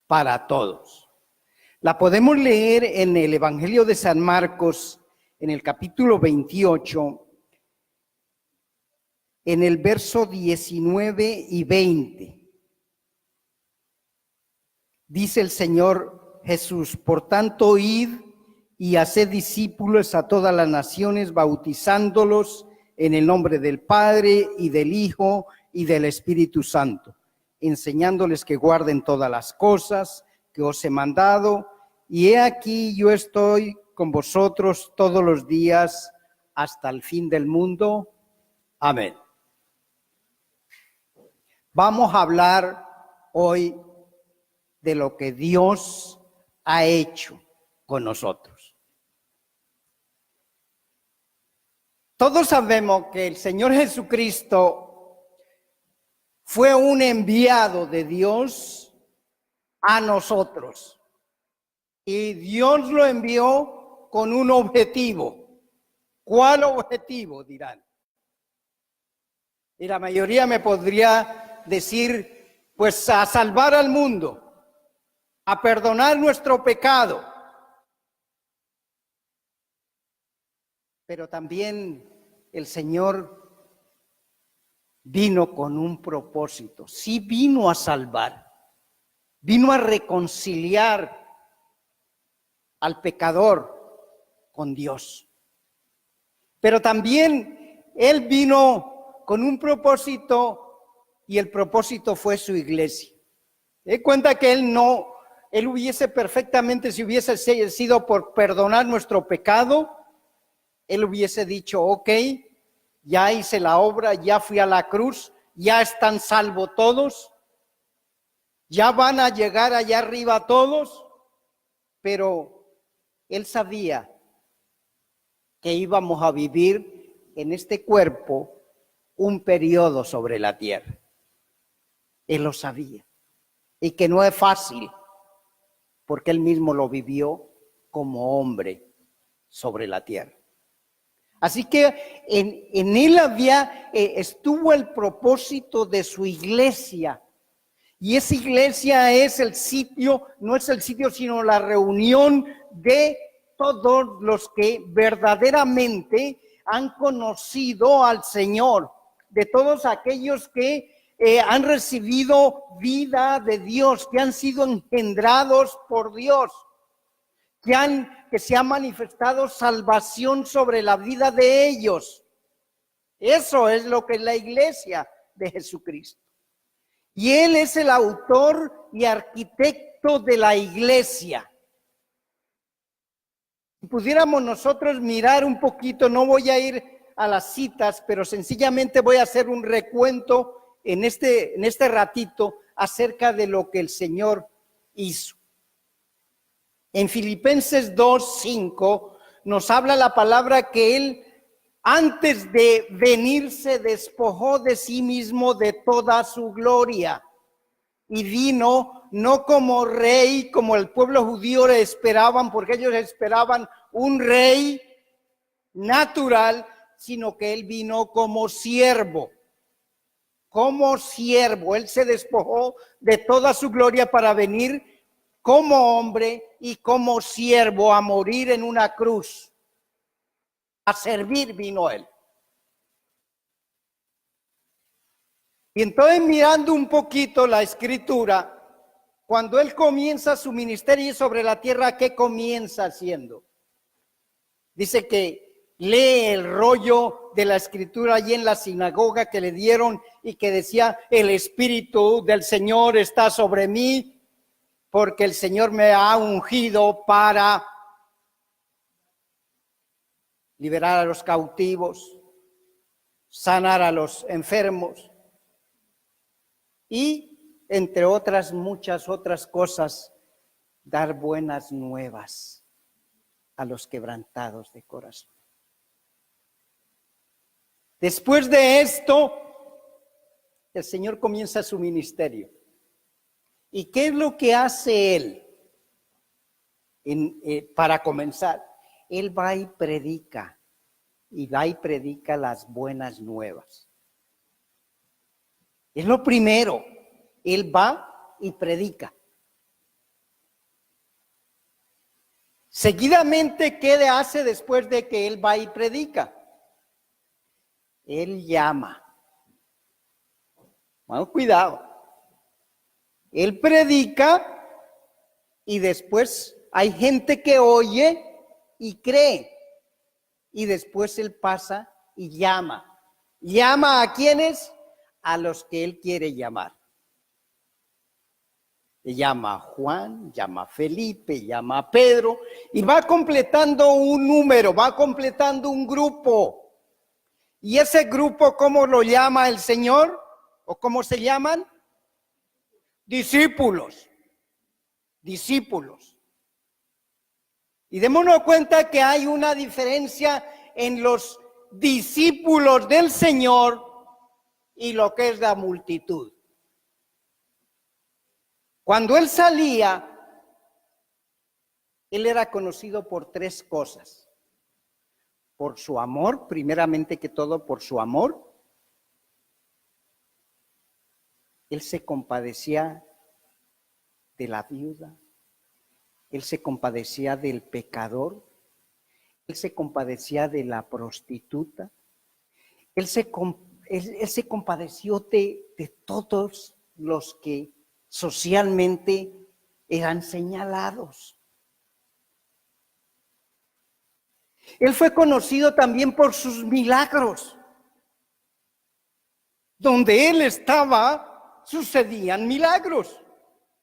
para todos. La podemos leer en el Evangelio de San Marcos, en el capítulo 28, en el verso 19 y 20. Dice el Señor Jesús: por tanto, id y haced discípulos a todas las naciones, bautizándolos en el nombre del Padre y del Hijo y del Espíritu Santo, enseñándoles que guarden todas las cosas que os he mandado, y he aquí yo estoy con vosotros todos los días hasta el fin del mundo. Amén. Vamos a hablar hoy de lo que Dios ha hecho con nosotros. Todos sabemos que el Señor Jesucristo fue un enviado de Dios a nosotros. Y Dios lo envió con un objetivo. ¿Cuál objetivo? Dirán. Y la mayoría me podría decir, pues a salvar al mundo, a perdonar nuestro pecado. Pero también el Señor vino con un propósito. Sí vino a salvar, vino a reconciliar al pecador con Dios. Pero también Él vino con un propósito, y el propósito fue su iglesia. De cuenta que Él hubiese perfectamente, si hubiese sido por perdonar nuestro pecado, Él hubiese dicho, ok, ya hice la obra, ya fui a la cruz, ya están salvos todos, ya van a llegar allá arriba todos, pero Él sabía que íbamos a vivir en este cuerpo un periodo sobre la tierra. Él lo sabía. Y que no es fácil, porque Él mismo lo vivió como hombre sobre la tierra. Así que en Él estuvo el propósito de su iglesia. Y esa iglesia es el sitio, no es el sitio, sino la reunión de todos los que verdaderamente han conocido al Señor, de todos aquellos que han recibido vida de Dios, que han sido engendrados por Dios, que se ha manifestado salvación sobre la vida de ellos. Eso es lo que es la iglesia de Jesucristo. Y Él es el autor y arquitecto de la iglesia. Si pudiéramos nosotros mirar un poquito, no voy a ir a las citas, pero sencillamente voy a hacer un recuento en este ratito acerca de lo que el Señor hizo. En Filipenses 2:5 nos habla la palabra que Él, antes de venir, se despojó de sí mismo de toda su gloria y vino no como rey, como el pueblo judío le esperaban, porque ellos esperaban un rey natural, sino que Él vino como siervo. Como siervo, Él se despojó de toda su gloria para venir como hombre y como siervo a morir en una cruz. A servir vino Él. Y entonces, mirando un poquito la escritura, cuando Él comienza su ministerio sobre la tierra, ¿qué comienza haciendo? Dice que lee el rollo de la escritura allí en la sinagoga que le dieron y que decía, el Espíritu del Señor está sobre mí, porque el Señor me ha ungido para liberar a los cautivos, sanar a los enfermos y, entre otras muchas otras cosas, dar buenas nuevas a los quebrantados de corazón. Después de esto, el Señor comienza su ministerio. ¿Y qué es lo que hace Él para comenzar? Él va y predica las buenas nuevas. Es lo primero. Él va y predica. Seguidamente, ¿qué hace después de que él va y predica? Él llama. Bueno, cuidado. Él predica y después hay gente que oye y cree. Y después él pasa y llama. ¿Llama a quiénes? A los que él quiere llamar. Llama a Juan, llama a Felipe, llama a Pedro y va completando un número, va completando un grupo. ¿Y ese grupo cómo lo llama el Señor? ¿O cómo se llaman? Discípulos. Discípulos. Y démonos cuenta que hay una diferencia en los discípulos del Señor y lo que es la multitud. Cuando él salía, él era conocido por tres cosas. Por su amor, primeramente que todo por su amor. Él se compadecía de la viuda. Él se compadecía del pecador. Él se compadecía de la prostituta. Él se compadeció de todos los que socialmente eran señalados. Él fue conocido también por sus milagros. Donde él estaba, sucedían milagros.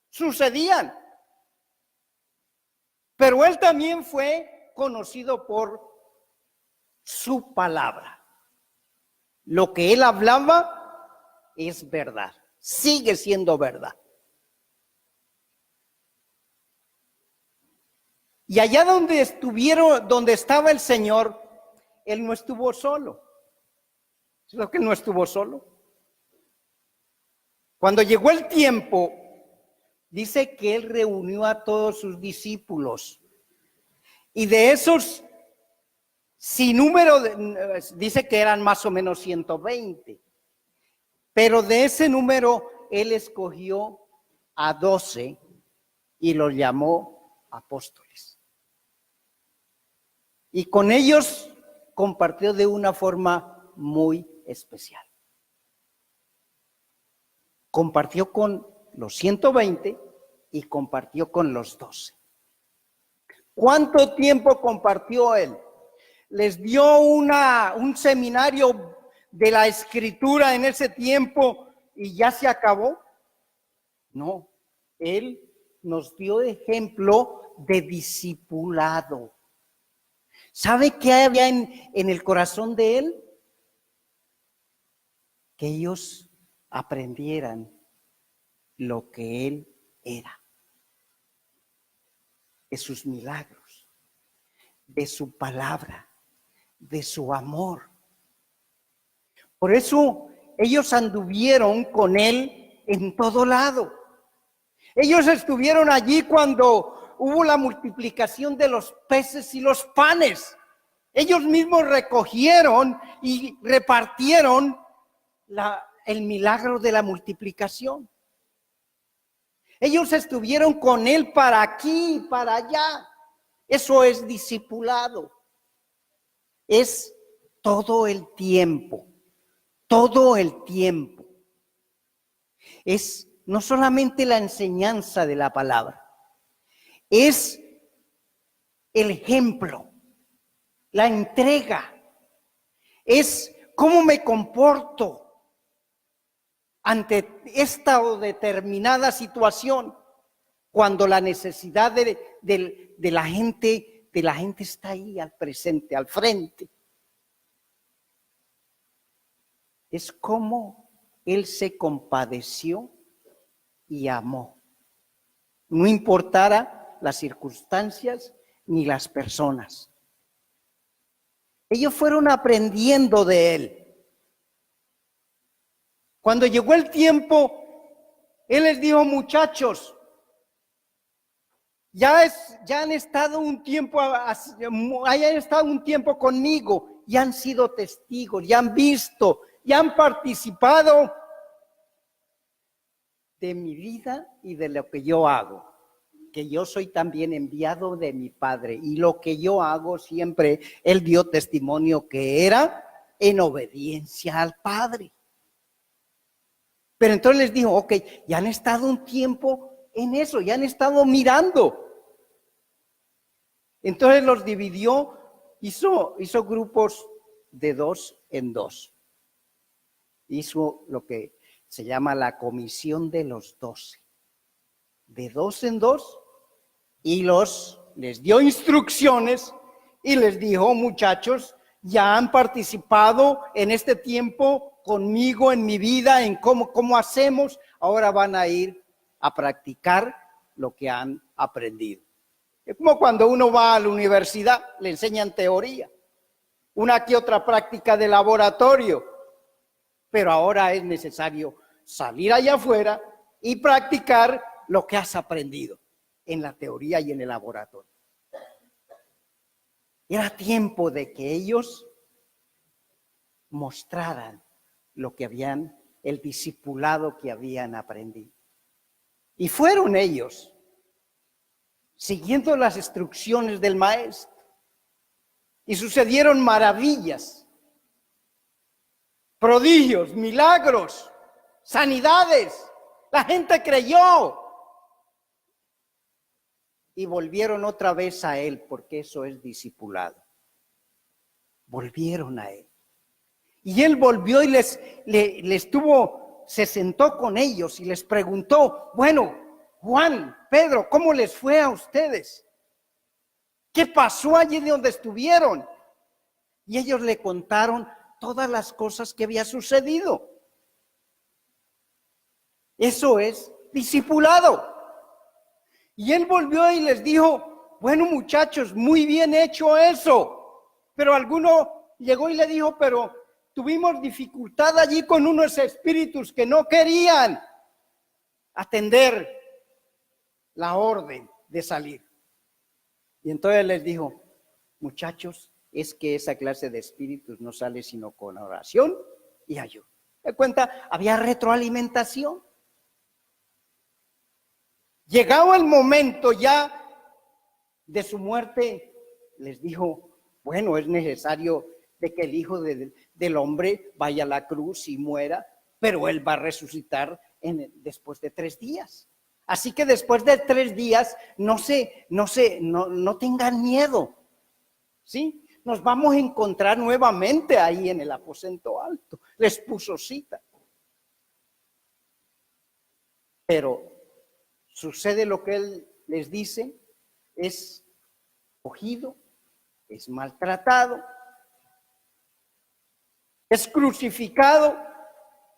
Sucedían. Pero él también fue conocido por su palabra. Lo que él hablaba es verdad. Sigue siendo verdad. Y allá donde estaba el Señor, él no estuvo solo. ¿Sabes que él no estuvo solo? Cuando llegó el tiempo, dice que él reunió a todos sus discípulos. Y de esos, sin número, dice que eran más o menos 120. Pero de ese número, él escogió a 12 y los llamó apóstoles. Y con ellos compartió de una forma muy especial. Compartió con los 120 y compartió con los 12. ¿Cuánto tiempo compartió él? ¿Les dio un seminario de la escritura en ese tiempo y ya se acabó? No, él nos dio ejemplo de discipulado. ¿Sabe qué había en el corazón de él? Que ellos aprendieran lo que él era. De sus milagros, de su palabra, de su amor. Por eso ellos anduvieron con él en todo lado. Ellos estuvieron allí cuando hubo la multiplicación de los peces y los panes. Ellos mismos recogieron y repartieron el milagro de la multiplicación. Ellos estuvieron con él para aquí y para allá. Eso es discipulado. Es todo el tiempo. Todo el tiempo. Es no solamente la enseñanza de la palabra. Es el ejemplo, la entrega, es cómo me comporto ante esta o determinada situación cuando la necesidad de la gente está ahí al presente, al frente. Es como él se compadeció y amó, no importara las circunstancias ni las personas. Ellos fueron aprendiendo de él. Cuando llegó el tiempo, él les dijo: muchachos, ya han estado un tiempo conmigo, ya han sido testigos, ya han visto, ya han participado de mi vida y de lo que yo hago. que yo soy también enviado de mi Padre, y lo que yo hago siempre, él dio testimonio que era en obediencia al Padre. Pero entonces les dijo, ok, ya han estado un tiempo en eso, ya han estado mirando. Entonces los dividió, hizo grupos de 2 en 2. Hizo lo que se llama la comisión de los 12. De 2 en 2, y les dio instrucciones y les dijo, muchachos, ya han participado en este tiempo conmigo en mi vida, en cómo hacemos, ahora van a ir a practicar lo que han aprendido. Es como cuando uno va a la universidad, le enseñan teoría, una que otra práctica de laboratorio, pero ahora es necesario salir allá afuera y practicar lo que has aprendido en la teoría y en el laboratorio. Era tiempo de que ellos mostraran lo que habían, el discipulado que habían aprendido. Y fueron ellos, siguiendo las instrucciones del maestro. Y sucedieron maravillas, prodigios, milagros, sanidades. La gente creyó. Y volvieron otra vez a él, porque eso es discipulado. Volvieron a él. Y él volvió y se sentó con ellos y les preguntó, bueno, Juan, Pedro, ¿cómo les fue a ustedes? ¿Qué pasó allí donde estuvieron? Y ellos le contaron todas las cosas que había sucedido. Eso es discipulado. Y él volvió y les dijo, bueno muchachos, muy bien hecho eso. Pero alguno llegó y le dijo, pero tuvimos dificultad allí con unos espíritus que no querían atender la orden de salir. Y entonces les dijo, muchachos, es que esa clase de espíritus no sale sino con oración y ayuno. ¿Se cuenta? Había retroalimentación. Llegado el momento ya de su muerte, les dijo, bueno, es necesario de que el Hijo del Hombre vaya a la cruz y muera, pero Él va a resucitar después de 3 días. Así que después de 3 días, no tengan miedo, ¿sí? Nos vamos a encontrar nuevamente ahí en el aposento alto. Les puso cita. Pero sucede lo que él les dice, es cogido, es maltratado, es crucificado,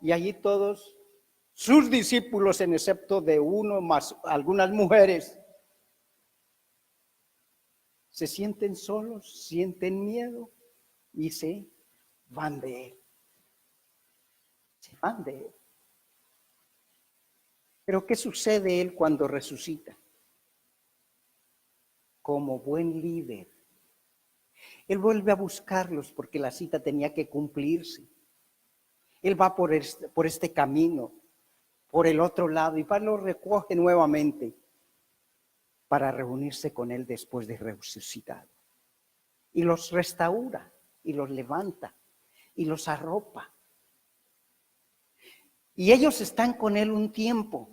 y allí todos sus discípulos, en excepto de uno más algunas mujeres, se sienten solos, sienten miedo y se van de él. Se van de él. Pero ¿qué sucede él cuando resucita? Como buen líder, él vuelve a buscarlos porque la cita tenía que cumplirse. Él va por este camino, por el otro lado, y los recoge nuevamente para reunirse con él después de resucitado. Y los restaura, y los levanta, y los arropa. Y ellos están con él un tiempo.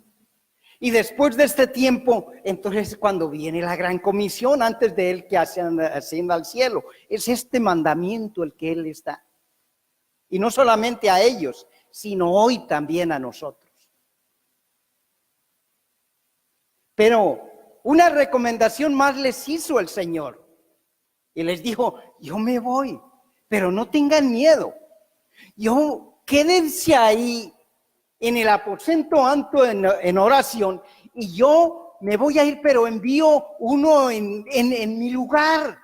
Y después de este tiempo, entonces cuando viene la gran comisión, antes de él que ascienda al cielo, es este mandamiento el que él les da. Y no solamente a ellos, sino hoy también a nosotros. Pero una recomendación más les hizo el Señor. Y les dijo, yo me voy, pero no tengan miedo. Quédense ahí en el aposento alto en oración, y yo me voy a ir, pero envío uno en mi lugar.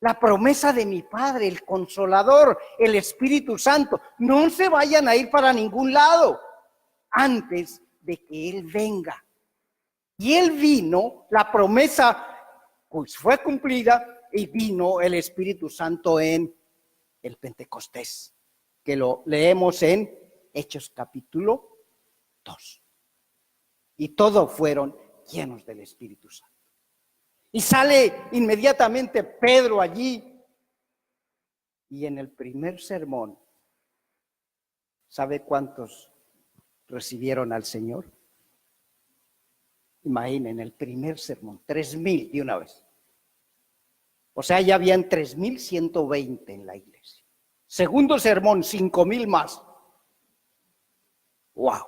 La promesa de mi Padre, el Consolador, el Espíritu Santo. No se vayan a ir para ningún lado antes de que Él venga. Y Él vino, la promesa pues fue cumplida, y vino el Espíritu Santo en el Pentecostés, que lo leemos en Hechos capítulo 2. Y todos fueron llenos del Espíritu Santo. Y sale inmediatamente Pedro allí. Y en el primer sermón, ¿sabe cuántos recibieron al Señor? Imaginen, el primer sermón, 3,000 de una vez. O sea, ya habían 3,120 en la iglesia. Segundo sermón, 5,000 más. ¡Wow!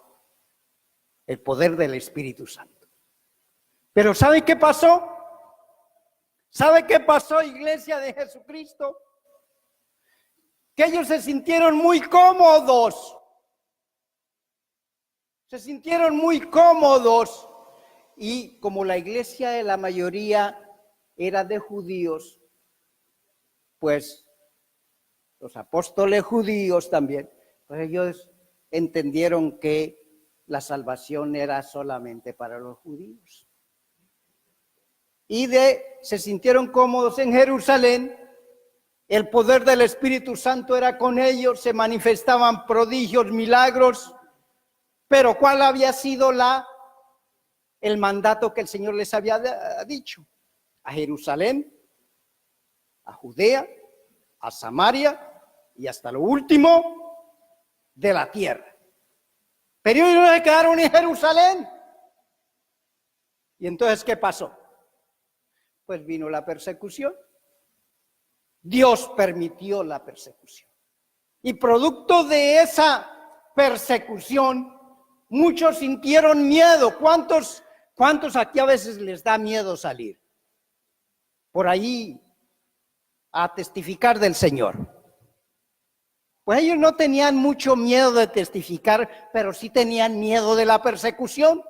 El poder del Espíritu Santo. Pero ¿sabe qué pasó? ¿Sabe qué pasó, iglesia de Jesucristo? Que ellos se sintieron muy cómodos. Se sintieron muy cómodos. Y como la iglesia de la mayoría era de judíos, pues los apóstoles judíos también, pues ellos entendieron que la salvación era solamente para los judíos. Y se sintieron cómodos en Jerusalén, el poder del Espíritu Santo era con ellos, se manifestaban prodigios, milagros, pero ¿cuál había sido el mandato que el Señor les había dicho? A Jerusalén, a Judea, a Samaria y hasta lo último de la tierra. Pero ellos no se quedaron en Jerusalén. ¿Y entonces qué pasó? Pues vino la persecución. Dios permitió la persecución. Y producto de esa persecución, muchos sintieron miedo. ¿Cuántos aquí a veces les da miedo salir por ahí a testificar del Señor? Pues ellos no tenían mucho miedo de testificar, pero sí tenían miedo de la persecución.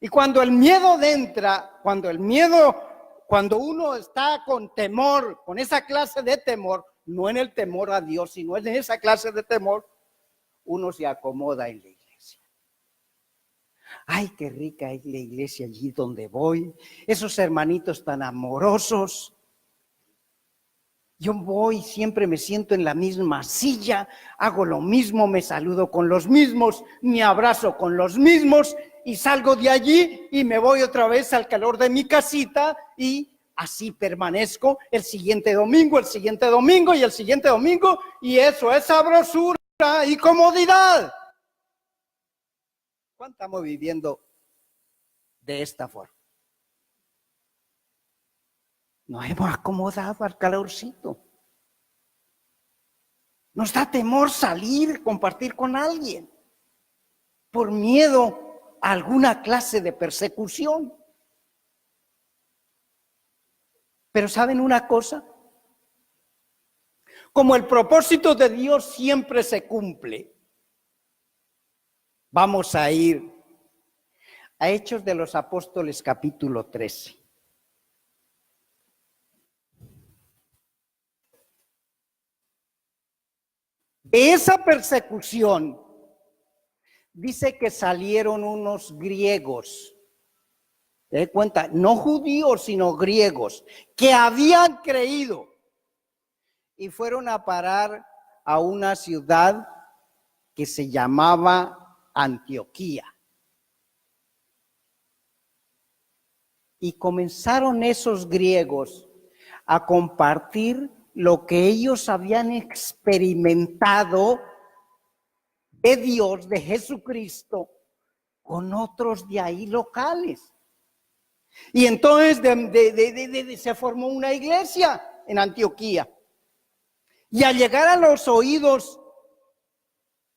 Y cuando el miedo entra, cuando uno está con temor, con esa clase de temor, no en el temor a Dios, sino en esa clase de temor, uno se acomoda en la iglesia. Ay, qué rica es la iglesia allí donde voy, esos hermanitos tan amorosos. Yo voy, siempre me siento en la misma silla, hago lo mismo, me saludo con los mismos, me abrazo con los mismos y salgo de allí y me voy otra vez al calor de mi casita y así permanezco el siguiente domingo y el siguiente domingo y eso es sabrosura y comodidad. ¿Cuánto estamos viviendo de esta forma? Nos hemos acomodado al calorcito. Nos da temor salir, compartir con alguien, por miedo a alguna clase de persecución. Pero ¿saben una cosa? Como el propósito de Dios siempre se cumple, vamos a ir a Hechos de los Apóstoles capítulo 13. De esa persecución, dice que salieron unos griegos, ¿te das cuenta? No judíos, sino griegos, que habían creído y fueron a parar a una ciudad que se llamaba Antioquía. Y comenzaron esos griegos a compartir lo que ellos habían experimentado de Dios, de Jesucristo, con otros de ahí locales. Y entonces se formó una iglesia en Antioquía. Y al llegar a los oídos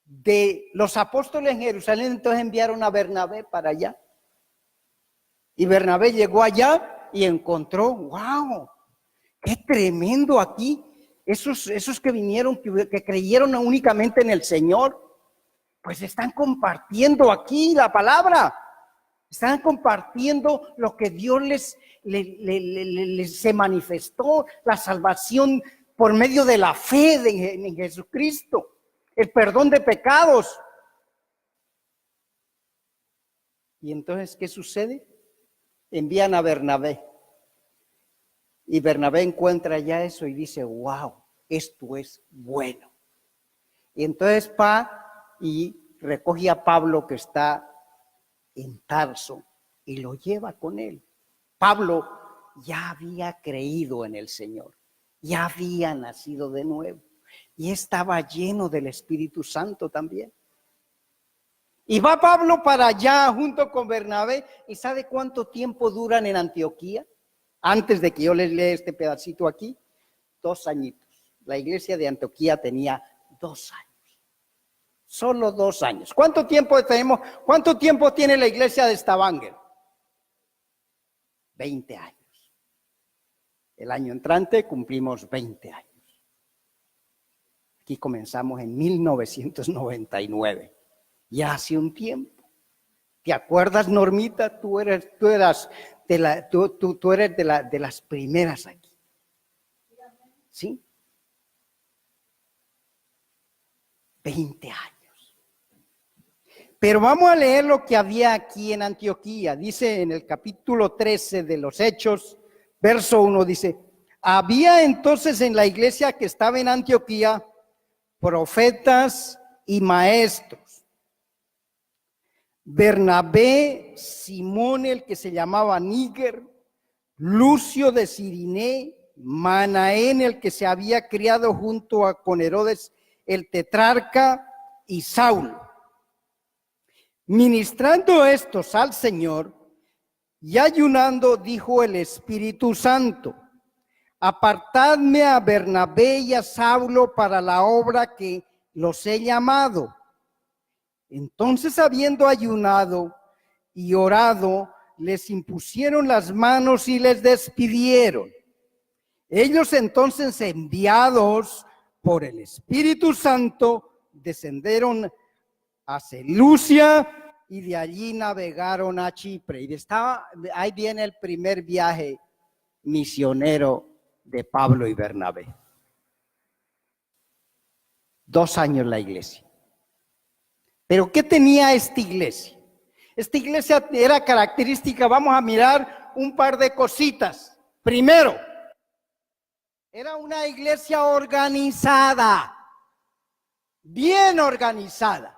de los apóstoles en Jerusalén, entonces enviaron a Bernabé para allá. Y Bernabé llegó allá y encontró, wow, qué tremendo aquí. Esos que vinieron, que creyeron únicamente en el Señor, pues están compartiendo aquí la palabra. Están compartiendo lo que Dios les se manifestó, la salvación por medio de la fe en Jesucristo, el perdón de pecados. Y entonces, ¿qué sucede? Envían a Bernabé. Y Bernabé encuentra ya eso y dice, wow, esto es bueno. Y entonces y recoge a Pablo que está en Tarso y lo lleva con él. Pablo ya había creído en el Señor, ya había nacido de nuevo y estaba lleno del Espíritu Santo también. Y va Pablo para allá junto con Bernabé. ¿Y sabe cuánto tiempo duran en Antioquía? Antes de que yo les lea este pedacito aquí, 2 añitos. La iglesia de Antioquía tenía 2 años. Solo 2 años. ¿Cuánto tiempo tenemos? ¿Cuánto tiempo tiene la iglesia de Stavanger? 20 años. El año entrante cumplimos 20 años. Aquí comenzamos en 1999. Ya hace un tiempo. ¿Te acuerdas, Normita? Tú eres de las primeras aquí. ¿Sí? 20 años. Pero vamos a leer lo que había aquí en Antioquía. Dice en el capítulo 13 de los Hechos, verso 1, dice: había entonces en la iglesia que estaba en Antioquía profetas y maestros. Bernabé, Simón el que se llamaba Níger, Lucio de Cirené, Manaén el que se había criado junto con Herodes el tetrarca, y Saulo. Ministrando estos al Señor y ayunando, dijo el Espíritu Santo: apartadme a Bernabé y a Saulo para la obra que los he llamado. Entonces, habiendo ayunado y orado, les impusieron las manos y les despidieron. Ellos entonces, enviados por el Espíritu Santo, descendieron a Seleucia y de allí navegaron a Chipre. Y ahí viene el primer viaje misionero de Pablo y Bernabé. 2 años la iglesia. Pero ¿qué tenía esta iglesia? Esta iglesia era característica, vamos a mirar un par de cositas. Primero, era una iglesia organizada, bien organizada.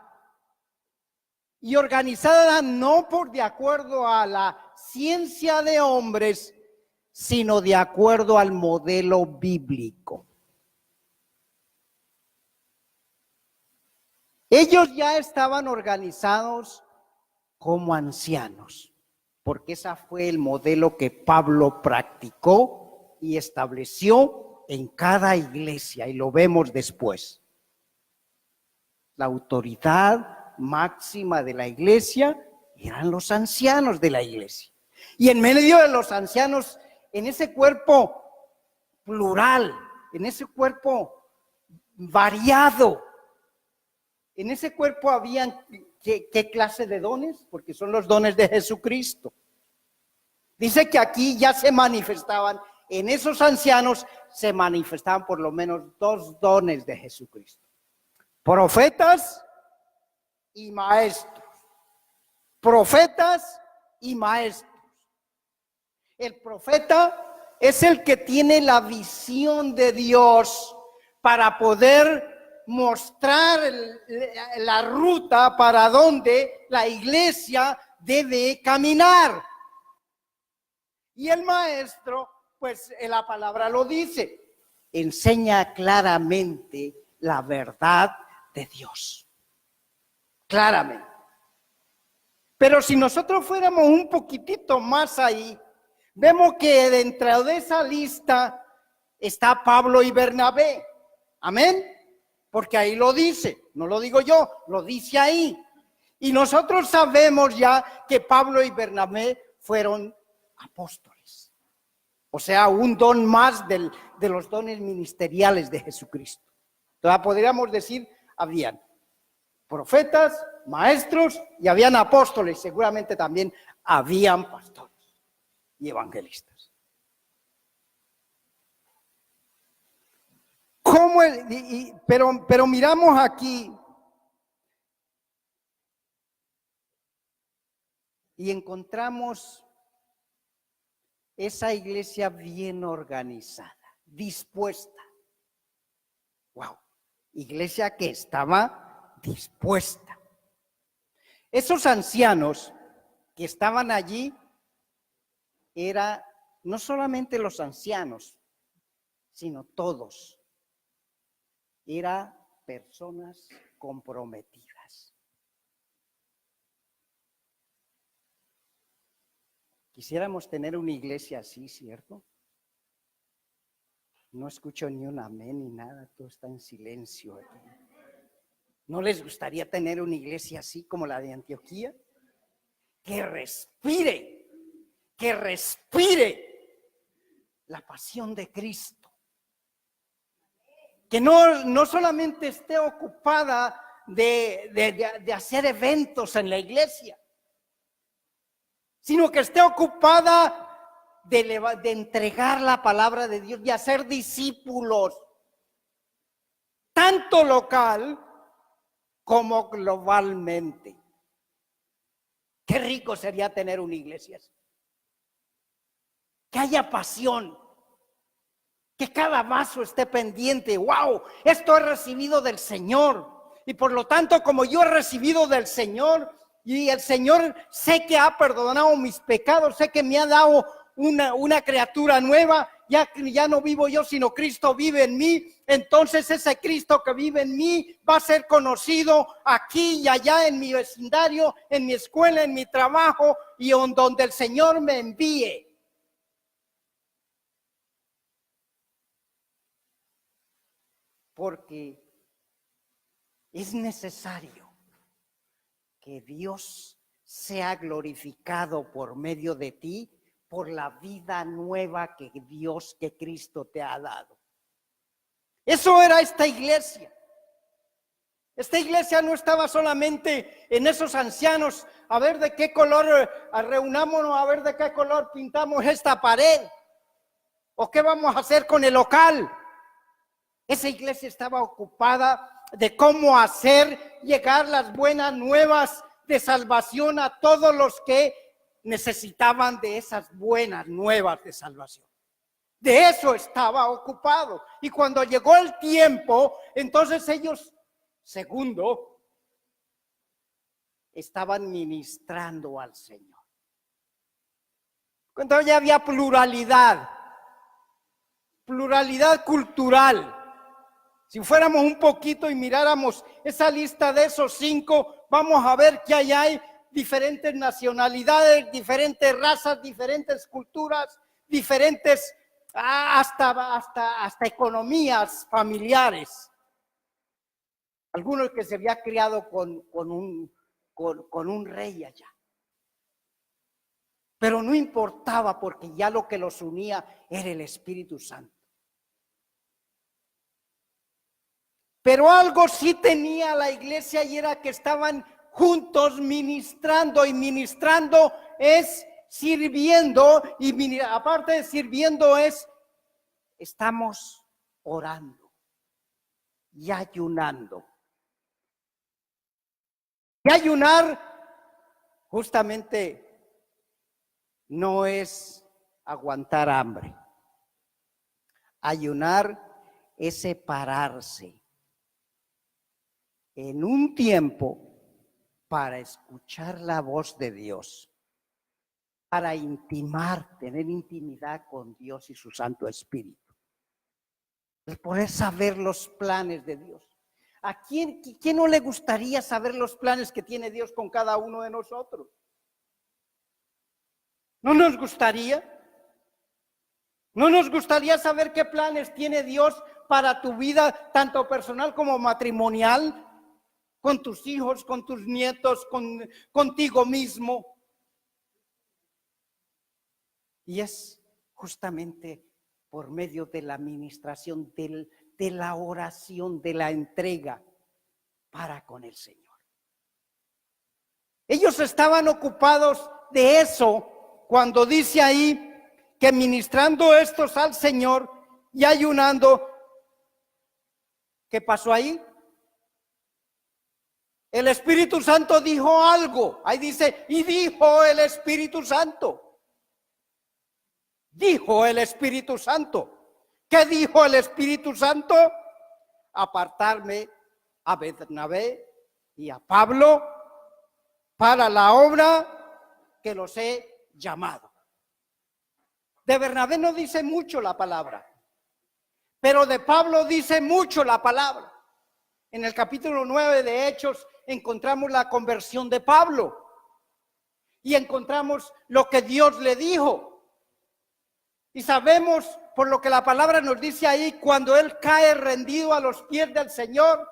Y organizada no de acuerdo a la ciencia de hombres, sino de acuerdo al modelo bíblico. Ellos ya estaban organizados como ancianos, porque ese fue el modelo que Pablo practicó y estableció en cada iglesia, y lo vemos después. La autoridad máxima de la iglesia eran los ancianos de la iglesia. Y en medio de los ancianos, en ese cuerpo plural, en ese cuerpo variado, en ese cuerpo habían ¿qué clase de dones? Porque son los dones de Jesucristo. Dice que aquí ya se manifestaban, en esos ancianos se manifestaban por lo menos 2 dones de Jesucristo: profetas y maestros. Profetas y maestros. El profeta es el que tiene la visión de Dios para poder mostrar la ruta para donde la iglesia debe caminar. Y el maestro, pues la palabra lo dice, enseña claramente la verdad de Dios. Claramente. Pero si nosotros fuéramos un poquitito más ahí, vemos que dentro de esa lista está Pablo y Bernabé. Amén. Porque ahí lo dice, no lo digo yo, lo dice ahí. Y nosotros sabemos ya que Pablo y Bernabé fueron apóstoles. O sea, un don más de los dones ministeriales de Jesucristo. Entonces podríamos decir, habían profetas, maestros y habían apóstoles. Seguramente también habían pastores y evangelistas. Pero miramos aquí y encontramos esa iglesia bien organizada, dispuesta. Wow, iglesia que estaba dispuesta. Esos ancianos que estaban allí era no solamente los ancianos, sino todos. Eran personas comprometidas. Quisiéramos tener una iglesia así, ¿cierto? No escucho ni un amén ni nada, todo está en silencio aquí. ¿No les gustaría tener una iglesia así como la de Antioquía? Que respire la pasión de Cristo. Que no solamente esté ocupada de hacer eventos en la iglesia, sino que esté ocupada de entregar la palabra de Dios y hacer discípulos, tanto local como globalmente. Qué rico sería tener una iglesia así. Que haya pasión, que cada vaso esté pendiente. ¡Wow! Esto he recibido del Señor. Y por lo tanto, como yo he recibido del Señor, y el Señor sé que ha perdonado mis pecados, sé que me ha dado una criatura nueva, ya no vivo yo, sino Cristo vive en mí. Entonces ese Cristo que vive en mí va a ser conocido aquí y allá en mi vecindario, en mi escuela, en mi trabajo y donde el Señor me envíe. Porque es necesario que Dios sea glorificado por medio de ti, por la vida nueva que Cristo te ha dado. Eso era esta iglesia. Esta iglesia no estaba solamente en esos ancianos, a ver de qué color, reunámonos, a ver de qué color pintamos esta pared, o qué vamos a hacer con el local. Esa iglesia estaba ocupada de cómo hacer llegar las buenas nuevas de salvación a todos los que necesitaban de esas buenas nuevas de salvación. De eso estaba ocupado. Y cuando llegó el tiempo, entonces ellos, segundo, estaban ministrando al Señor. Cuando ya había pluralidad cultural. Si fuéramos un poquito y miráramos esa lista de esos 5, vamos a ver que ahí hay diferentes nacionalidades, diferentes razas, diferentes culturas, diferentes hasta economías familiares. Algunos que se había criado con un rey allá. Pero no importaba, porque ya lo que los unía era el Espíritu Santo. Pero algo sí tenía la iglesia, y era que estaban juntos ministrando, y ministrando es sirviendo, y aparte de sirviendo estamos orando y ayunando. Y ayunar justamente no es aguantar hambre. Ayunar es separarse en un tiempo para escuchar la voz de Dios, para tener intimidad con Dios y su Santo Espíritu, el poder saber los planes de Dios. ¿A quién no le gustaría saber los planes que tiene Dios con cada uno de nosotros? ¿No nos gustaría? ¿No nos gustaría saber qué planes tiene Dios para tu vida, tanto personal como matrimonial? Con tus hijos, con tus nietos, contigo mismo. Y es justamente por medio de la administración, de la oración, de la entrega para con el Señor. Ellos estaban ocupados de eso cuando dice ahí que ministrando estos al Señor y ayunando. ¿Qué pasó ahí? El Espíritu Santo dijo algo. Ahí dice, y dijo el Espíritu Santo. Dijo el Espíritu Santo. ¿Qué dijo el Espíritu Santo? Apartarme a Bernabé y a Pablo para la obra que los he llamado. De Bernabé no dice mucho la palabra, pero de Pablo dice mucho la palabra. En el capítulo 9 de Hechos encontramos la conversión de Pablo y encontramos lo que Dios le dijo. Y sabemos por lo que la palabra nos dice ahí, cuando él cae rendido a los pies del Señor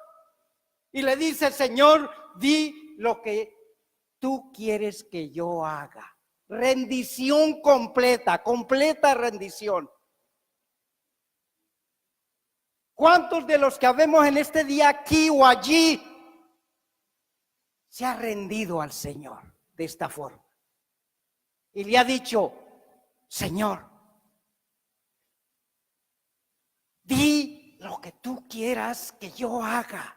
y le dice: Señor, di lo que tú quieres que yo haga. Rendición completa, completa rendición. ¿Cuántos de los que habemos en este día aquí o allí se ha rendido al Señor de esta forma? Y le ha dicho: Señor, di lo que tú quieras que yo haga.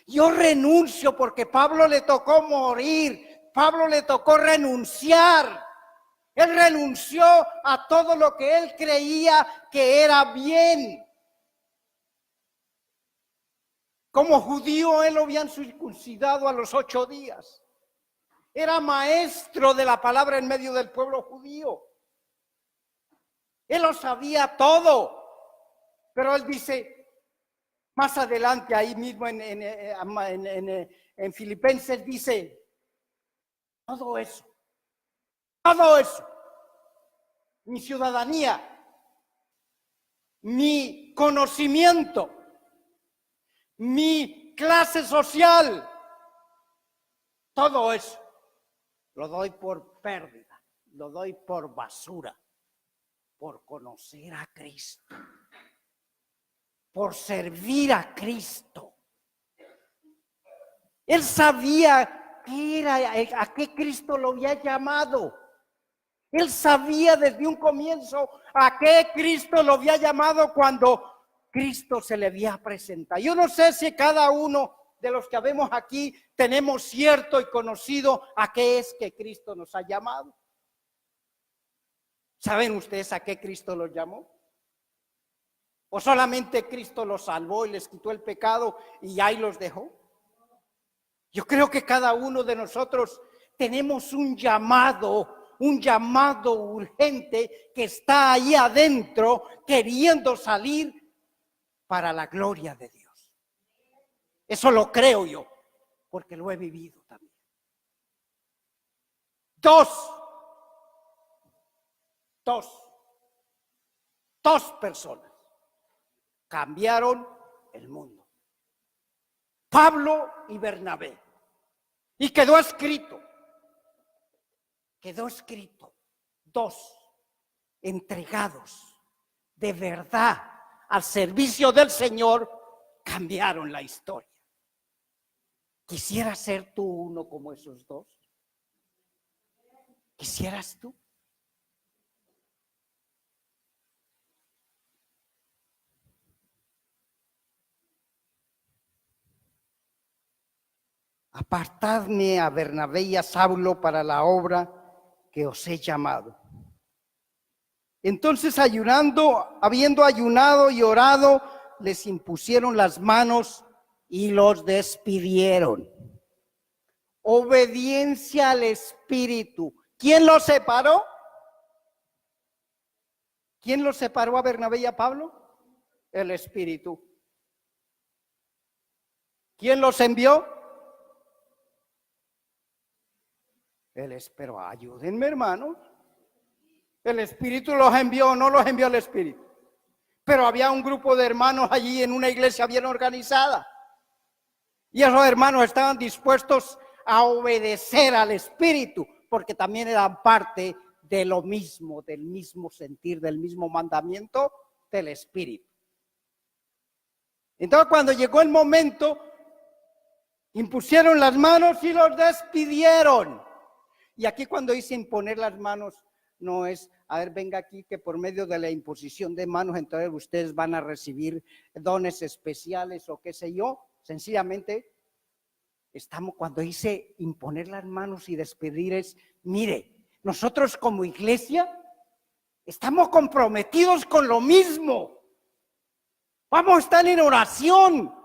Yo renuncio, porque Pablo le tocó morir, Pablo le tocó renunciar. Él renunció a todo lo que él creía que era bien. Como judío, él lo habían circuncidado a los 8 días. Era maestro de la palabra en medio del pueblo judío. Él lo sabía todo. Pero él dice, más adelante, ahí mismo en Filipenses, dice: todo eso, mi ciudadanía, mi conocimiento, mi clase social, todo eso lo doy por pérdida, lo doy por basura, por conocer a Cristo, por servir a Cristo. Él sabía qué era, a qué Cristo lo había llamado. Él sabía desde un comienzo a qué Cristo lo había llamado cuando Cristo se le había presentado. Yo no sé si cada uno de los que vemos aquí tenemos cierto y conocido a qué es que Cristo nos ha llamado. ¿Saben ustedes a qué Cristo los llamó? ¿O solamente Cristo los salvó y les quitó el pecado y ahí los dejó? Yo creo que cada uno de nosotros tenemos un llamado urgente que está ahí adentro queriendo salir para la gloria de Dios. Eso lo creo yo, porque lo he vivido también. Dos personas cambiaron el mundo: Pablo y Bernabé. Y quedó escrito, dos entregados de verdad al servicio del Señor, cambiaron la historia. ¿Quisieras ser tú uno como esos dos? ¿Quisieras tú? Apartadme a Bernabé y a Saulo para la obra que os he llamado. Entonces, habiendo ayunado y orado, les impusieron las manos y los despidieron. Obediencia al Espíritu. ¿Quién los separó? ¿Quién los separó a Bernabé y a Pablo? El Espíritu. ¿Quién los envió? Pero ayúdenme, hermanos. ¿El Espíritu los envió o no los envió el Espíritu? Pero había un grupo de hermanos allí en una iglesia bien organizada. Y esos hermanos estaban dispuestos a obedecer al Espíritu, porque también eran parte de lo mismo, del mismo sentir, del mismo mandamiento del Espíritu. Entonces, cuando llegó el momento, impusieron las manos y los despidieron. Y aquí, cuando dice imponer las manos, no es, a ver, venga aquí, que por medio de la imposición de manos, entonces ustedes van a recibir dones especiales o qué sé yo. Sencillamente, cuando dice imponer las manos y despedir, es, mire, nosotros como iglesia estamos comprometidos con lo mismo. Vamos a estar en oración.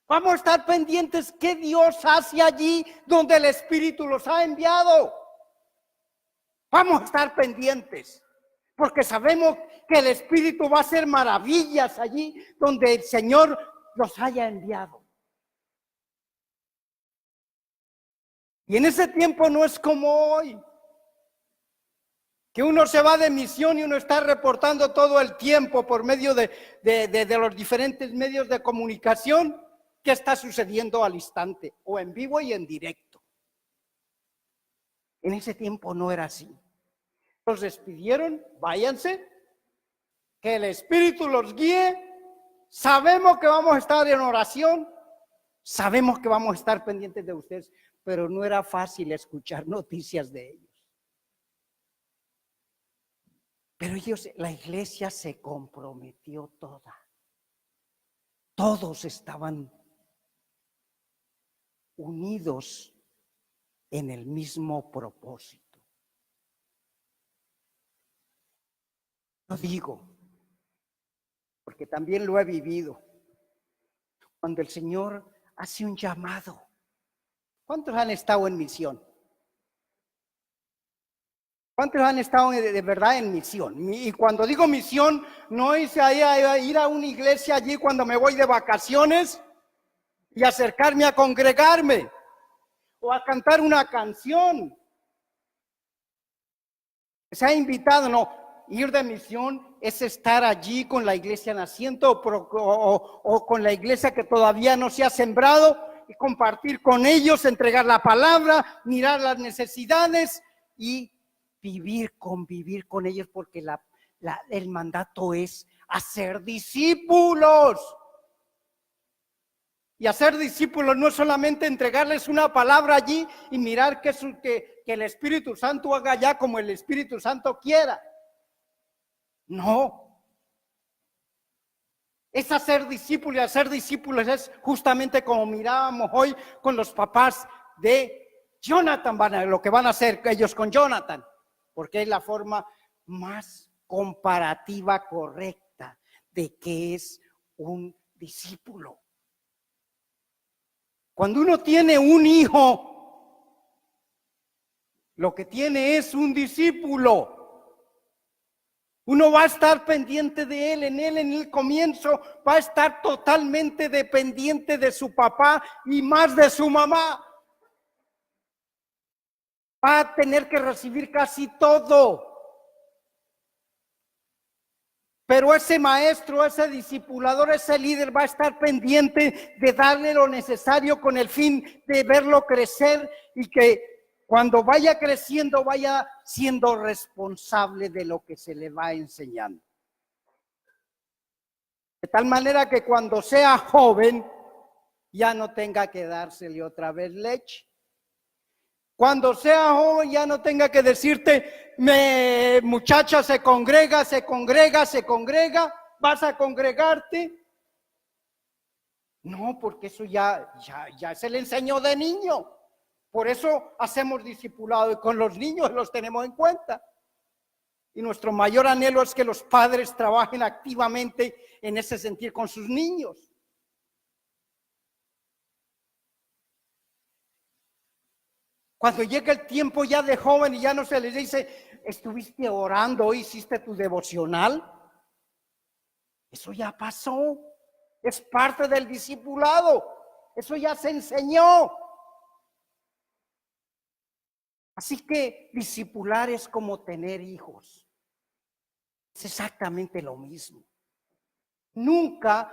Vamos a estar pendientes qué Dios hace allí donde el Espíritu los ha enviado. Vamos a estar pendientes, porque sabemos que el Espíritu va a hacer maravillas allí donde el Señor los haya enviado. Y en ese tiempo no es como hoy, que uno se va de misión y uno está reportando todo el tiempo por medio de los diferentes medios de comunicación qué está sucediendo al instante, o en vivo y en directo. En ese tiempo no era así. Los despidieron, váyanse, que el Espíritu los guíe. Sabemos que vamos a estar en oración, sabemos que vamos a estar pendientes de ustedes, pero no era fácil escuchar noticias de ellos. Pero ellos, la iglesia se comprometió toda. Todos estaban unidos en el mismo propósito. Lo digo, porque también lo he vivido. Cuando el Señor hace un llamado. ¿Cuántos han estado en misión? ¿Cuántos han estado de verdad en misión? Y cuando digo misión, no es ir a una iglesia allí cuando me voy de vacaciones y acercarme a congregarme o a cantar una canción. Se ha invitado, no, ir de misión es estar allí con la iglesia naciente o con la iglesia que todavía no se ha sembrado y compartir con ellos, entregar la palabra, mirar las necesidades y convivir con ellos, porque el mandato es hacer discípulos. Y hacer discípulos no es solamente entregarles una palabra allí y mirar que el Espíritu Santo haga ya como el Espíritu Santo quiera. No. Es hacer discípulos, y hacer discípulos es justamente como mirábamos hoy con los papás de Jonathan, lo que van a hacer ellos con Jonathan, porque es la forma más comparativa correcta de qué es un discípulo. Cuando uno tiene un hijo, lo que tiene es un discípulo. Uno va a estar pendiente de él, en el comienzo va a estar totalmente dependiente de su papá y más de su mamá. Va a tener que recibir casi todo. Pero ese maestro, ese discipulador, ese líder va a estar pendiente de darle lo necesario con el fin de verlo crecer y que cuando vaya creciendo vaya siendo responsable de lo que se le va enseñando. De tal manera que cuando sea joven ya no tenga que dársele otra vez leche. Cuando sea joven ya no tenga que decirte, muchacha, se congrega, vas a congregarte. No, porque eso ya se le enseñó de niño. Por eso hacemos discipulado y con los niños los tenemos en cuenta. Y nuestro mayor anhelo es que los padres trabajen activamente en ese sentir con sus niños. Cuando llega el tiempo ya de joven y ya no se les dice, ¿estuviste orando, hiciste tu devocional? Eso ya pasó. Es parte del discipulado. Eso ya se enseñó. Así que discipular es como tener hijos. Es exactamente lo mismo. Nunca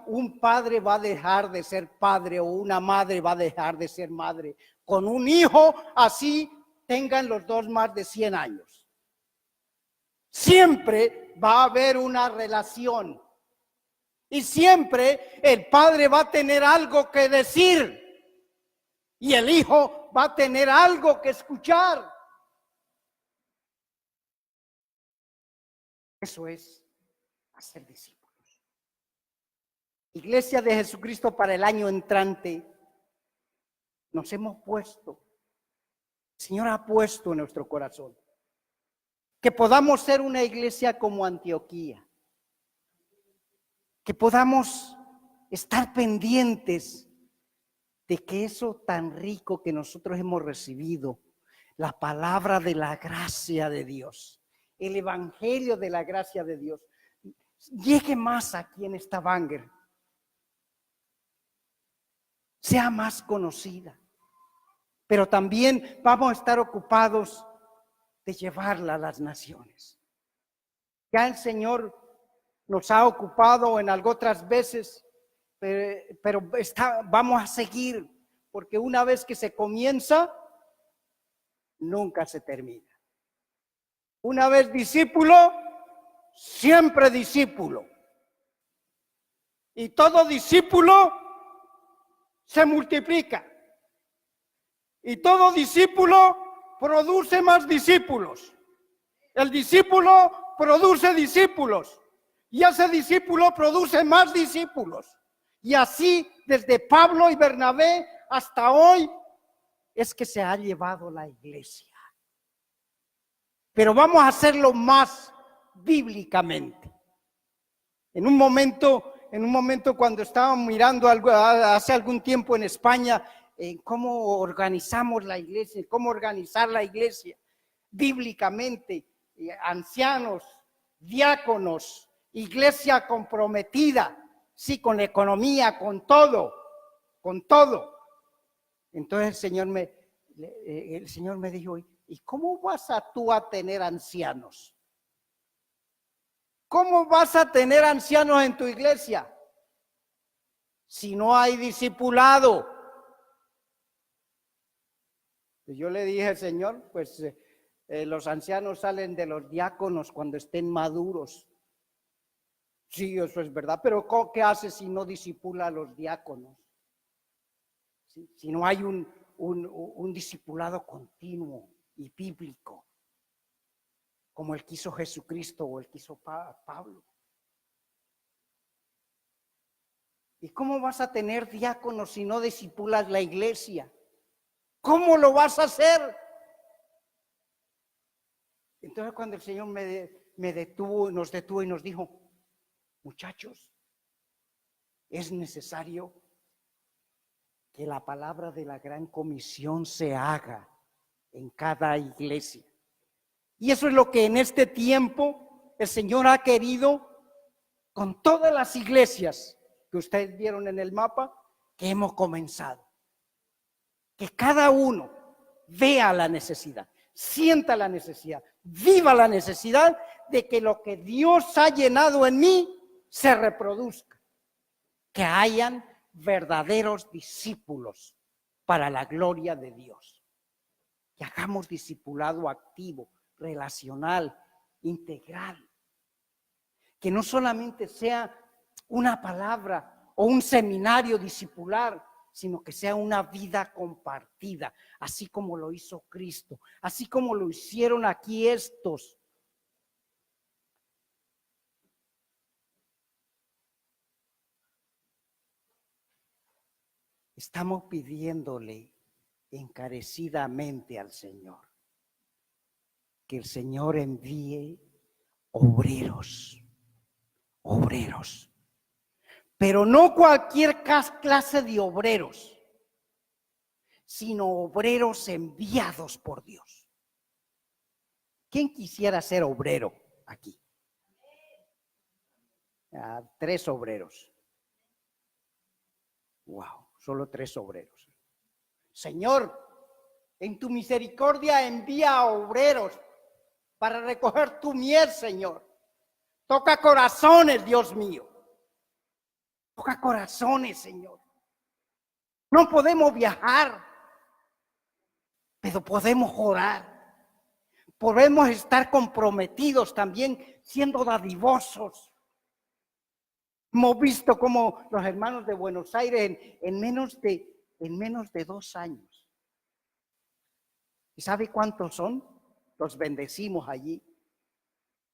un padre va a dejar de ser padre o una madre va a dejar de ser madre con un hijo, así tengan los dos más de 100 años. Siempre va a haber una relación y siempre el padre va a tener algo que decir y el hijo va a tener algo que escuchar. Eso es hacer discípulos. Iglesia de Jesucristo, para el año entrante, nos hemos puesto, el Señor ha puesto en nuestro corazón, que podamos ser una iglesia como Antioquía, que podamos estar pendientes de que eso tan rico que nosotros hemos recibido, la palabra de la gracia de Dios, el evangelio de la gracia de Dios, llegue más aquí en esta Bangor, sea más conocida. Pero también vamos a estar ocupados de llevarla a las naciones. Ya el Señor nos ha ocupado en algo otras veces, pero vamos a seguir, porque una vez que se comienza, nunca se termina. Una vez discípulo, siempre discípulo. Y todo discípulo se multiplica. Y todo discípulo produce más discípulos. El discípulo produce discípulos. Y ese discípulo produce más discípulos. Y así, desde Pablo y Bernabé hasta hoy, es que se ha llevado la iglesia. Pero vamos a hacerlo más bíblicamente. En un momento cuando estábamos mirando hace algún tiempo en España, cómo organizamos la iglesia, cómo organizar la iglesia bíblicamente, ancianos, diáconos, iglesia comprometida, sí, con la economía, con todo. Entonces el Señor me dijo, ¿y cómo vas tú a tener ancianos? ¿Cómo vas a tener ancianos en tu iglesia si no hay discipulado? Yo le dije al Señor, pues los ancianos salen de los diáconos cuando estén maduros. Sí, eso es verdad, pero ¿qué hace si no discipula a los diáconos? ¿Sí? Si no hay un discipulado continuo y bíblico, como el que hizo Jesucristo o el que hizo Pablo. ¿Y cómo vas a tener diáconos si no discipulas la iglesia? ¿Cómo lo vas a hacer? Entonces cuando el Señor nos detuvo y nos dijo, muchachos, es necesario que la palabra de la gran comisión se haga en cada iglesia. Y eso es lo que en este tiempo el Señor ha querido con todas las iglesias que ustedes vieron en el mapa que hemos comenzado. Que cada uno vea la necesidad, sienta la necesidad, viva la necesidad de que lo que Dios ha llenado en mí se reproduzca. Que hayan verdaderos discípulos para la gloria de Dios. Que hagamos discipulado activo, relacional, integral. Que no solamente sea una palabra o un seminario discipular, sino que sea una vida compartida, así como lo hizo Cristo, así como lo hicieron aquí estos. Estamos pidiéndole encarecidamente al Señor que el Señor envíe obreros, pero no cualquier clase de obreros, sino obreros enviados por Dios. ¿Quién quisiera ser obrero aquí? 3 obreros. Wow, solo 3 obreros. Señor, en tu misericordia envía obreros para recoger tu miel, Señor. Toca corazones, Dios mío. Toca corazones, Señor. No podemos viajar, pero podemos orar. Podemos estar comprometidos también, siendo dadivosos. Hemos visto cómo los hermanos de Buenos Aires en menos de 2 años. ¿Y sabe cuántos son? Los bendecimos allí.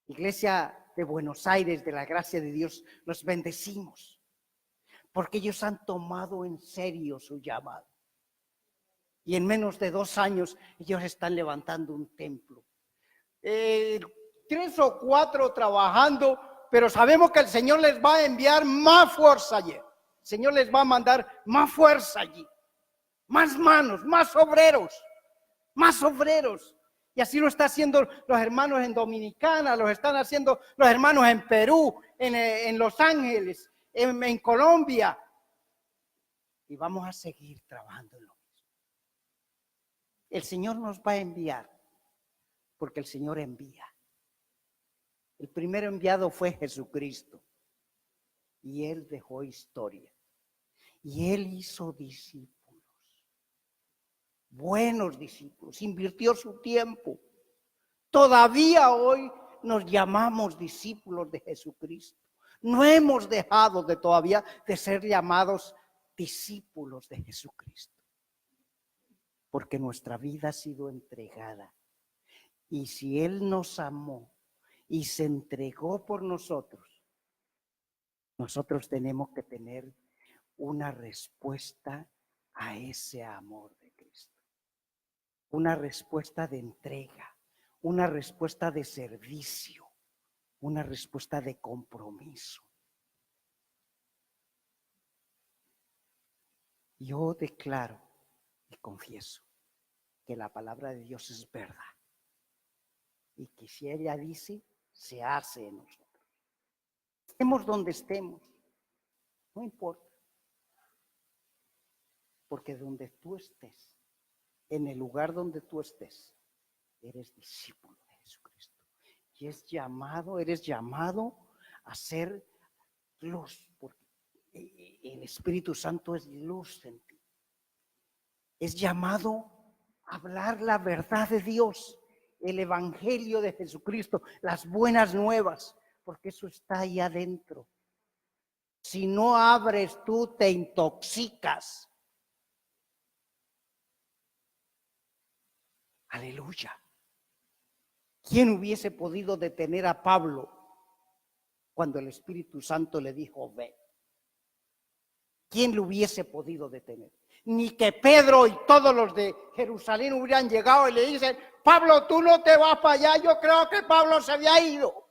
Iglesia de Buenos Aires, de la gracia de Dios, los bendecimos. Porque ellos han tomado en serio su llamado. Y en menos de 2 años, ellos están levantando un templo. 3 o 4 trabajando, pero sabemos que el Señor les va a enviar más fuerza allí. El Señor les va a mandar más fuerza allí. más manos, más obreros, más obreros. Y así lo están haciendo los hermanos en Dominicana, lo están haciendo los hermanos en Perú, en Los Ángeles, en Colombia. Y vamos a seguir trabajando en lo mismo. El Señor nos va a enviar, porque el Señor envía. El primer enviado fue Jesucristo. Y Él dejó historia. Y Él hizo discípulos. Buenos discípulos. Invirtió su tiempo. Todavía hoy nos llamamos discípulos de Jesucristo. No hemos dejado de todavía de ser llamados discípulos de Jesucristo. Porque nuestra vida ha sido entregada. Y si Él nos amó y se entregó por nosotros, nosotros tenemos que tener una respuesta a ese amor de Cristo. Una respuesta de entrega, una respuesta de servicio, una respuesta de compromiso. Yo declaro y confieso que la palabra de Dios es verdad. Y que si ella dice, se hace en nosotros. Estemos donde estemos, no importa. Porque donde tú estés, en el lugar donde tú estés, eres discípulo de Jesucristo. Y eres llamado a ser luz, porque el Espíritu Santo es luz en ti. Es llamado a hablar la verdad de Dios, el Evangelio de Jesucristo, las buenas nuevas, porque eso está ahí adentro. Si no abres, tú te intoxicas. Aleluya. ¿Quién hubiese podido detener a Pablo cuando el Espíritu Santo le dijo, ve? ¿Quién lo hubiese podido detener? Ni que Pedro y todos los de Jerusalén hubieran llegado y le dicen, Pablo, tú no te vas para allá. Yo creo que Pablo se había ido.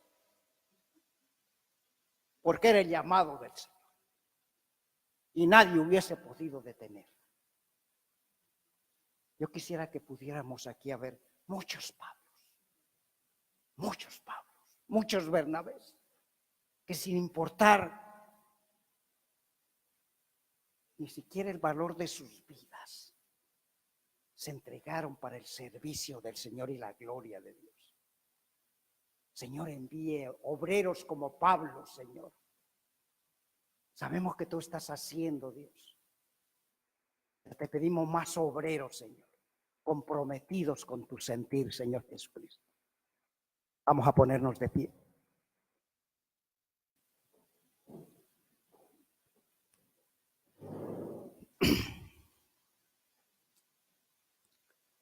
Porque era el llamado del Señor. Y nadie hubiese podido detener. Yo quisiera que pudiéramos aquí haber muchos Pablos, muchos Bernabés, que sin importar ni siquiera el valor de sus vidas, se entregaron para el servicio del Señor y la gloria de Dios. Señor, envíe obreros como Pablo, Señor. Sabemos que tú estás haciendo, Dios. Te pedimos más obreros, Señor, comprometidos con tu sentir, Señor Jesucristo. Vamos a ponernos de pie.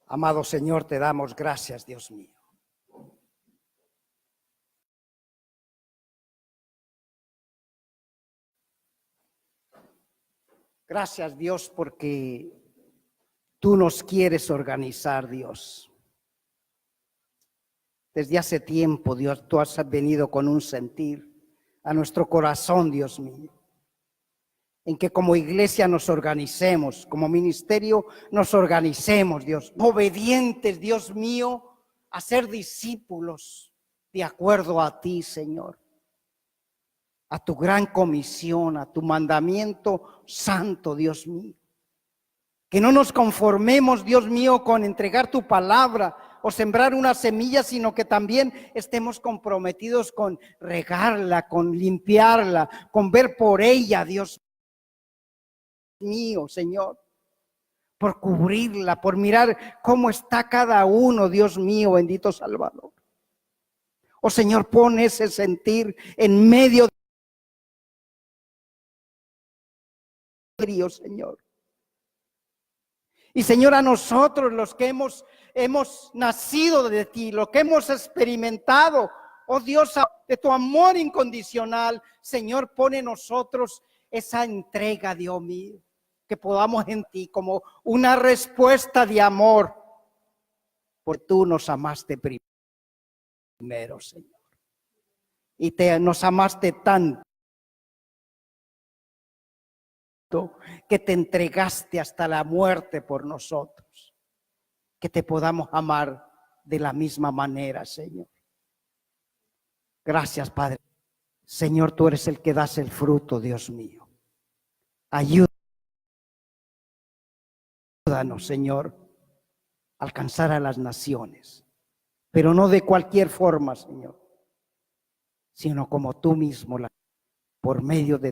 Amado Señor, te damos gracias, Dios mío. Gracias, Dios, porque tú nos quieres organizar, Dios. Desde hace tiempo, Dios, tú has venido con un sentir a nuestro corazón, Dios mío, en que como iglesia nos organicemos, como ministerio nos organicemos, Dios, obedientes, Dios mío, a ser discípulos de acuerdo a ti, Señor, a tu gran comisión, a tu mandamiento santo, Dios mío. Que no nos conformemos, Dios mío, con entregar tu palabra o sembrar una semilla, sino que también estemos comprometidos con regarla, con limpiarla, con ver por ella, Dios mío, Señor, por cubrirla, por mirar cómo está cada uno, Dios mío, bendito Salvador. Oh Señor, pon ese sentir en medio de Dios, Señor. Y Señor, a nosotros los que hemos nacido de ti, lo que hemos experimentado, oh Dios, de tu amor incondicional, Señor, pone en nosotros esa entrega, Dios mío, que podamos en ti como una respuesta de amor, porque tú nos amaste primero, Señor. Y nos amaste tanto tanto, que te entregaste hasta la muerte por nosotros, que te podamos amar de la misma manera, Señor. Gracias, Padre. Señor, tú eres el que das el fruto, Dios mío. Ayúdanos, Señor, a alcanzar a las naciones, pero no de cualquier forma, Señor, sino como tú mismo, por medio de